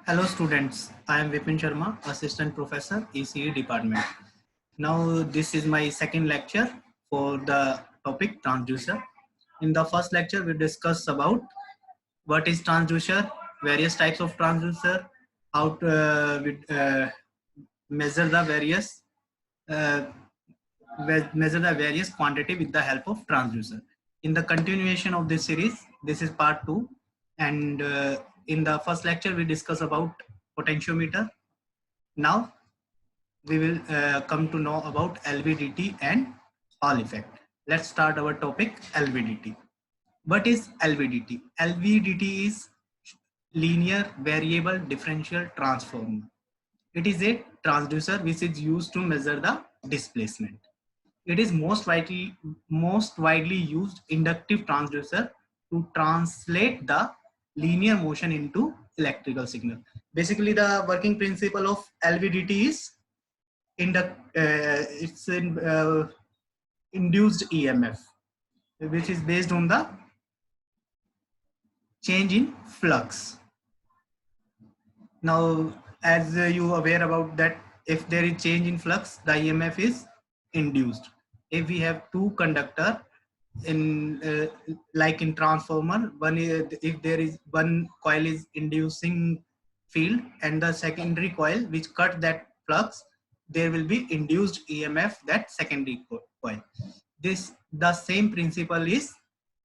Hello students, I am Vipin Sharma, Assistant Professor, ECE Department. Now this is my second lecture for the topic transducer. In the first lecture we discussed about what is transducer, various types of transducer, how to measure the various uh, quantity with the help of transducer. In the continuation of this series, this is part 2, and in the first lecture we discussed about potentiometer. Now we will come to know about LVDT and Hall effect. Let's start our topic, LVDT. What is LVDT? LVDT is linear variable differential transformer. It is a transducer which is used to measure the displacement. It is most widely used inductive transducer to translate the linear motion into electrical signal. Basically, the working principle of LVDT is it's in induced EMF, which is based on the change in flux. Now, as you are aware about that, if there is change in flux, the EMF is induced. If we have two conductor in like in transformer, one is, if there is one coil is inducing field and the secondary coil which cut that flux, there will be induced EMF that secondary coil. This the same principle is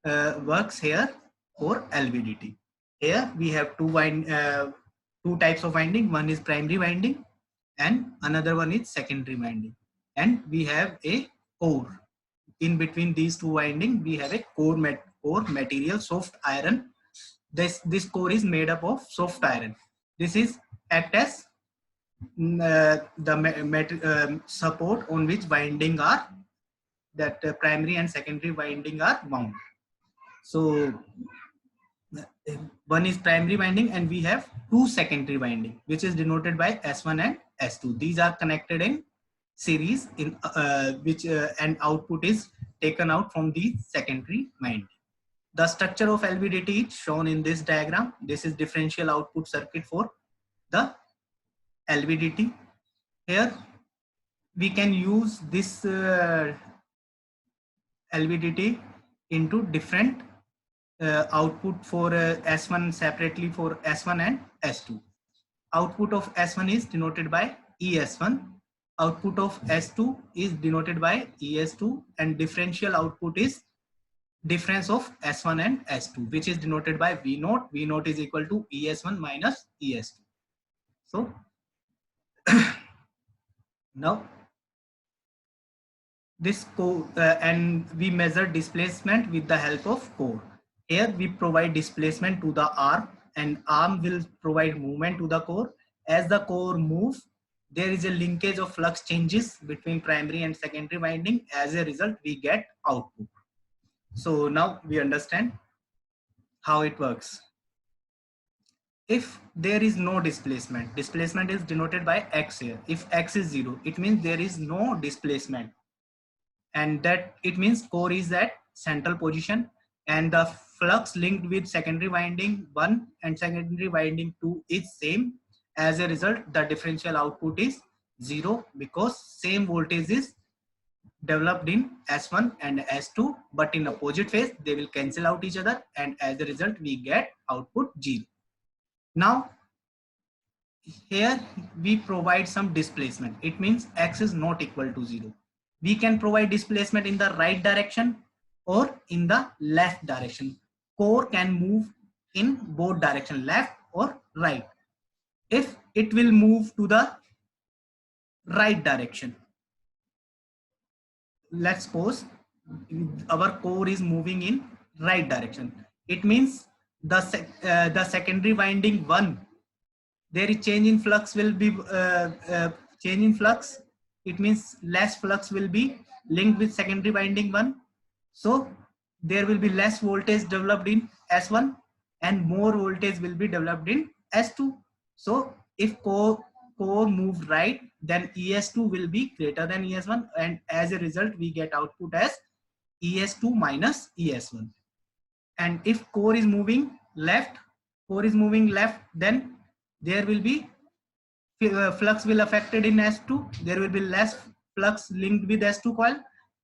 works here for LVDT. Here we have two types of winding. One is primary winding and another one is secondary winding, and we have a core. In between these two winding we have a core material, soft iron. This core is made up of soft iron. This is act as the support on which winding are that primary and secondary winding are wound. So one is primary winding and we have two secondary winding, which is denoted by S1 and S2. These are connected in series in which and output is taken out from the secondary winding. The structure of LVDT is shown in this diagram. This is differential output circuit for the LVDT. Here we can use this LVDT into different output for S1 separately for S1 and S2. Output of S1 is denoted by ES1. Output of S2 is denoted by ES2, and differential output is difference of S1 and S2, which is denoted by V0. V0 is equal to ES1 minus ES2. So now this core and we measure displacement with the help of core. Here we provide displacement to the arm, and arm will provide movement to the core. As the core moves, there is a linkage of flux changes between primary and secondary winding. As a result, we get output. So now we understand how it works. If there is no displacement, displacement is denoted by X here. If X is 0, it means there is no displacement, and that it means core is at central position and the flux linked with secondary winding 1 and secondary winding 2 is same. As a result, the differential output is 0 because same voltage is developed in S1 and S2, but in opposite phase they will cancel out each other, and as a result we get output 0. Now here we provide some displacement. It means X is not equal to 0. We can provide displacement in the right direction or in the left direction. Core can move in both direction, left or right. If it will move to the right direction, let's suppose our core is moving in right direction, it means the secondary winding 1, there is change in flux will be change in flux. It means less flux will be linked with secondary winding 1. So there will be less voltage developed in S1 and more voltage will be developed in S2. So if core moves right, then ES2 will be greater than ES1, and as a result we get output as ES2 minus ES1. And if core is moving left, then there will be flux will affected in S2, there will be less flux linked with S2 coil,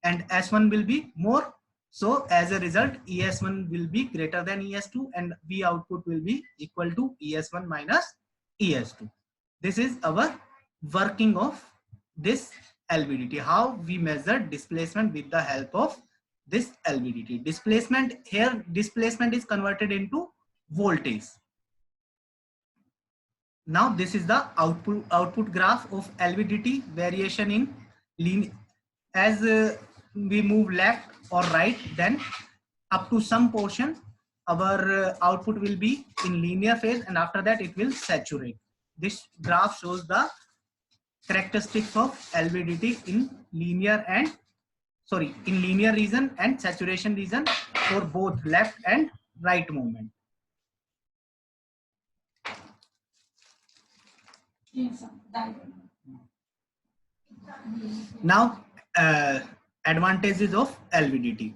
and S1 will be more. So as a result, ES1 will be greater than ES2 and V output will be equal to ES1 minus ES2. This is our working of this LVDT, how we measure displacement with the help of this LVDT. Displacement here, displacement is converted into voltage. Now this is the output graph of LVDT variation in linear. As we move left or right, then up to some portion our output will be in linear phase, and after that it will saturate. This graph shows the characteristics of LVDT in linear region and saturation region for both left and right movement. Now, advantages of LVDT.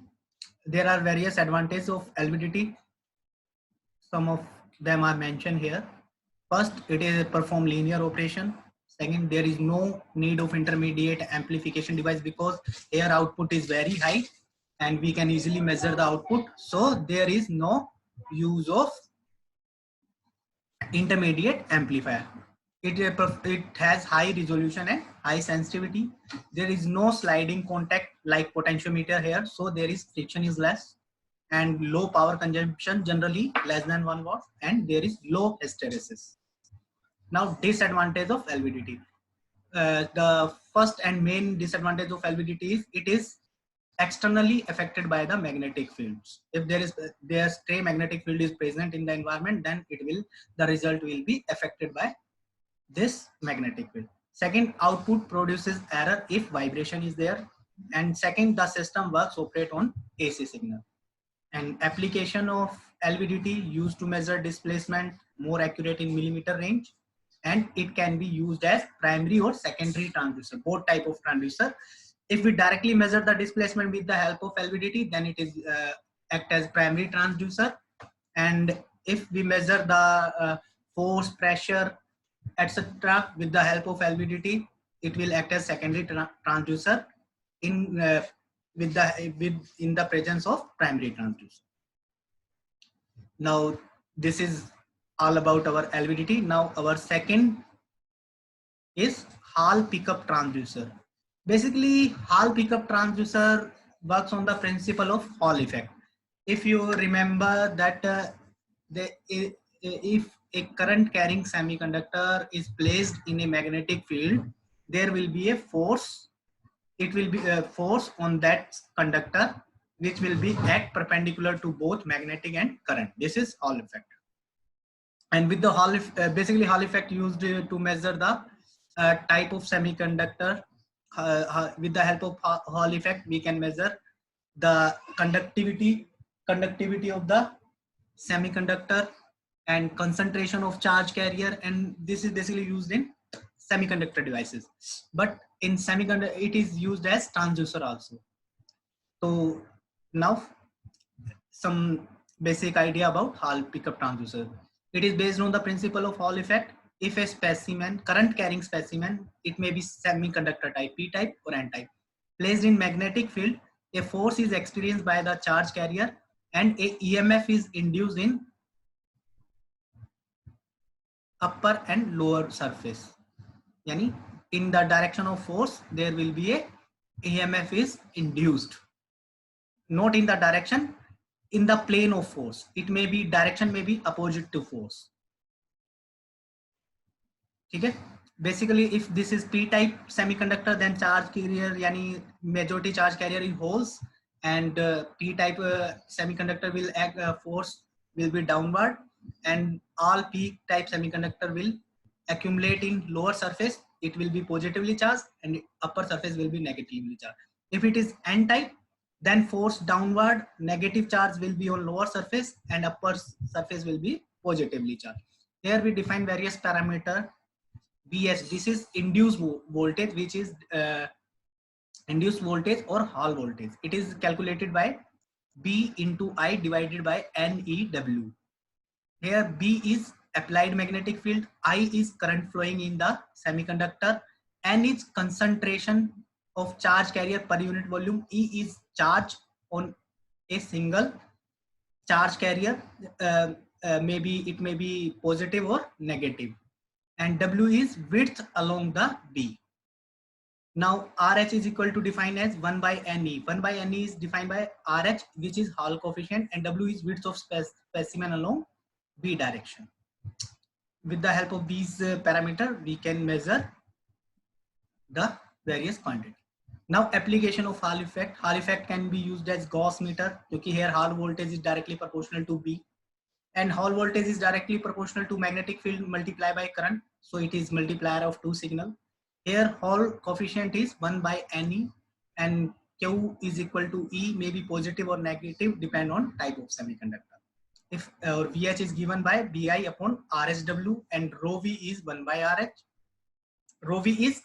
There are various advantages of LVDT. Some of them are mentioned here. First, it is perform linear operation. Second, there is no need of intermediate amplification device because air output is very high and we can easily measure the output. So there is no use of intermediate amplifier. It has high resolution and high sensitivity. There is no sliding contact like potentiometer here, so there is friction is less, and low power consumption, generally less than 1 watt, and there is low hysteresis. Now disadvantage of LVDT. The first and main disadvantage of LVDT is it is externally affected by the magnetic fields. If their stray magnetic field is present in the environment, then the result will be affected by this magnetic field. Second, output produces error if vibration is there. And second, the system works operate on AC signal. And application of LVDT used to measure displacement more accurate in millimeter range, and it can be used as primary or secondary transducer, both type of transducer. If we directly measure the displacement with the help of LVDT, then it is act as primary transducer. And if we measure the force, pressure, etc. with the help of LVDT, it will act as secondary transducer in the presence of primary transducer. Now this is all about our LVDT. Now our second is Hall pickup transducer. Basically, Hall pickup transducer works on the principle of Hall effect. If you remember that if a current carrying semiconductor is placed in a magnetic field, there will be a force. It will be a force on that conductor which will be act perpendicular to both magnetic and current. This is Hall effect. And with the Hall, basically Hall effect used to measure the type of semiconductor. With the help of Hall effect, we can measure the conductivity of the semiconductor and concentration of charge carrier, and this is basically used in semiconductor devices. But in semiconductor, it is used as transducer also. So now some basic idea about Hall pickup transducer. It is based on the principle of Hall effect. If a specimen, current carrying specimen, it may be semiconductor type, P type or N type, placed in magnetic field, a force is experienced by the charge carrier and a EMF is induced in upper and lower surface. Yani in the direction of force, there will be a EMF is induced. Not in the direction, in the plane of force. It may be direction may be opposite to force. Okay. Basically, if this is P type semiconductor, then charge carrier, yani majority charge carrier in holes, and P type semiconductor will act force will be downward, and all P type semiconductor will accumulate in lower surface. It will be positively charged and upper surface will be negatively charged. If it is N type, then force downward, negative charge will be on lower surface and upper surface will be positively charged. Here we define various parameter. BS, this is induced voltage, which is induced voltage or Hall voltage. It is calculated by B into I divided by NEW. Here B is applied magnetic field. I is current flowing in the semiconductor. N is concentration of charge carrier per unit volume. E is charge on a single charge carrier. Maybe it may be positive or negative. And W is width along the B. Now RH is equal to defined as 1 by NE. 1 by NE is defined by RH, which is Hall coefficient, and W is width of specimen along B direction. With the help of these parameters, we can measure the various quantity. Now application of Hall effect. Hall effect can be used as Gauss meter, because here Hall voltage is directly proportional to B, and Hall voltage is directly proportional to magnetic field multiplied by current. So it is multiplier of two signal. Here Hall coefficient is 1 by NE, and Q is equal to E, may be positive or negative depend on type of semiconductor. If VH is given by BI upon RSW, and rho V is 1 by RH. Rho V is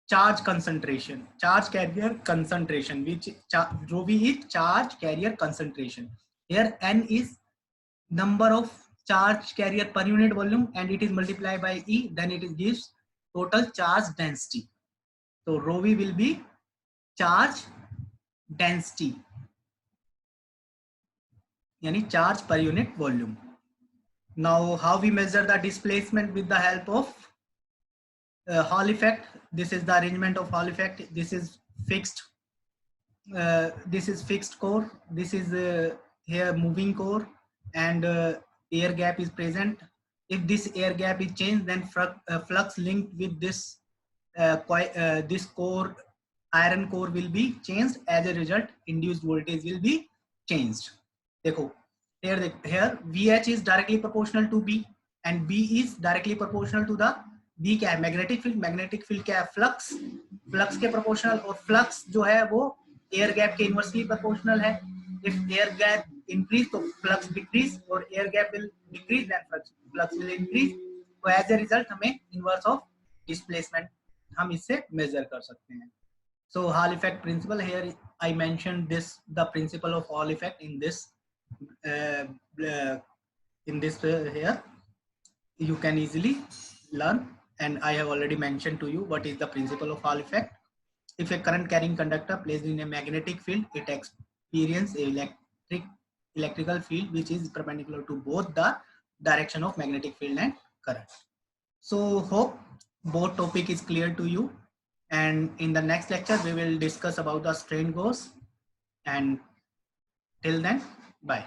charge concentration, charge carrier concentration, which rho V is charge carrier concentration. Here N is number of charge carrier per unit volume, and it is multiplied by E, then it gives total charge density. So rho V will be charge density, yani charge per unit volume. Now how we measure the displacement with the help of Hall effect. This is the arrangement of Hall effect. This is fixed. This is fixed core. This is here moving core, and air gap is present. If this air gap is changed, then flux linked with this this core, iron core, will be changed. As a result, induced voltage will be changed. Dekho, here VH is directly proportional to B, and B is directly proportional to the B क्या है magnetic field, magnetic field क्या है flux, flux के proportional, और flux जो है वो air gap के इनवर्सली प्रोपोर्शनल है. इफ एयर गैप इंक्रीज तो फ्लक्स डिक्रीज, और air gap will decrease then flux will increase. तो एज ए रिजल्ट हमें इनवर्स ऑफ डिस्प्लेसमेंट हम इससे मेजर कर सकते हैं. So Hall effect principle, here I mentioned this, the principle of Hall effect in this here you can easily learn, and I have already mentioned to you what is the principle of Hall effect. If a current carrying conductor placed in a magnetic field, it experiences a electrical field which is perpendicular to both the direction of magnetic field and current. So hope both topic is clear to you, and in the next lecture we will discuss about the strain gauge, and till then, bye.